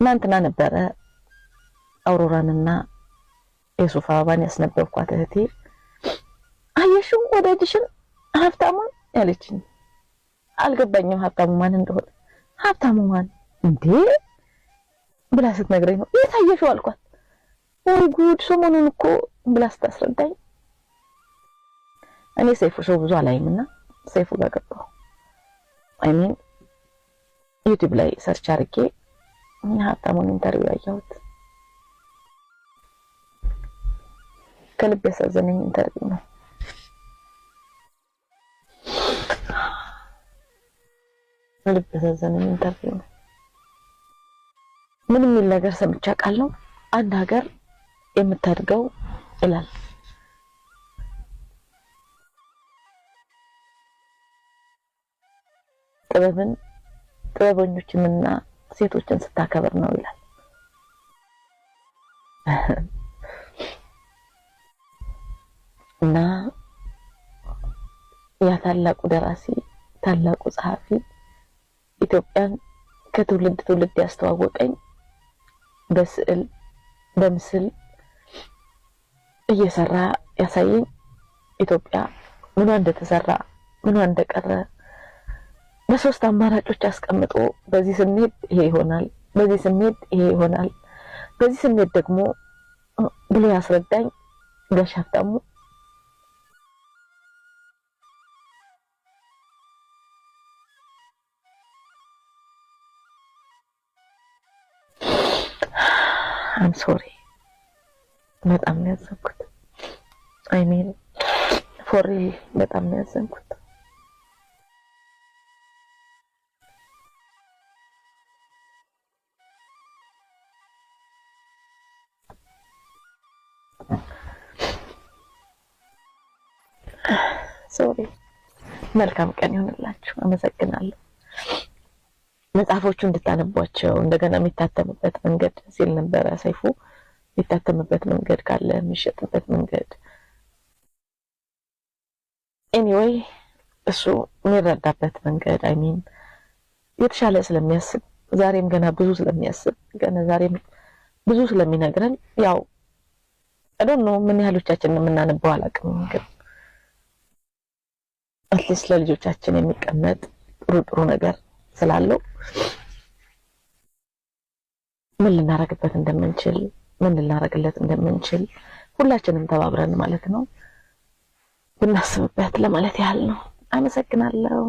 ትናንትና ነበረ አውሮራንና የሱፍ አበባን ያስነበብኳት እህቴ አየሽው ወዳጅሽን ሀብታሙን ያለችኝ። አልገባኝም ሀብታሙ ማን እንደሆነ። ሀብታሙ ማን እንዴ ብላ ስትነግረኝ ነው የታየሽው አልኳት። ወይ ጉድ ሰሞኑን እኮ ብላ ስታስረዳኝ እኔ ሰይፉ ሾው ብዙ አላይምና ሰይፉ ጋር ገባሁ። አይሚን ዩቲዩብ ላይ ሰርች አድርጌ ሀብታሙን ኢንተርቪው አየሁት። ከልብ ያሳዘነኝ ኢንተርቪው ነው። ልብ ያሳዘነኝ ኢንተርቪው ነው። ምን የሚል ነገር ሰምቼ አውቃለሁ። አንድ ሀገር የምታድገው ይላል ጥበበኞችንና ሴቶችን ስታከብር ነው ይላል። እና ያ ታላቁ ደራሲ ታላቁ ጸሐፊ ኢትዮጵያን ከትውልድ ትውልድ ያስተዋወቀኝ በስዕል በምስል እየሰራ ያሳየኝ ኢትዮጵያ ምኗ እንደተሰራ ምኗ እንደቀረ በሶስት አማራጮች አስቀምጦ በዚህ ስሜት ይሄ ይሆናል፣ በዚህ ስሜት ይሄ ይሆናል፣ በዚህ ስሜት ደግሞ ብሎ ያስረዳኝ ጋሽ ሀብታሙ I'm sorry በጣም ነው ያዘንኩት። I mean for real በጣም ነው ያዘንኩት። sorry መልካም ቀን ይሁንላችሁ። አመሰግናለሁ። መጽሐፎቹ እንድታነቧቸው እንደገና የሚታተምበት መንገድ ሲል ነበር ሰይፉ። የሚታተምበት መንገድ ካለ የሚሸጥበት መንገድ ኤኒዌይ እሱ የሚረዳበት መንገድ አይ ሚን የተሻለ ስለሚያስብ ዛሬም ገና ብዙ ስለሚያስብ ገና ዛሬም ብዙ ስለሚነግረን ያው I don't know ምን ያህሎቻችን የምናነበው አላውቅም፣ ግን አትሊስት ለልጆቻችን የሚቀመጥ ጥሩ ነገር ስላለው ምን ልናረግበት እንደምንችል ምን ልናረግለት እንደምንችል ሁላችንም ተባብረን ማለት ነው ብናስብበት ለማለት ያህል ነው። አመሰግናለሁ።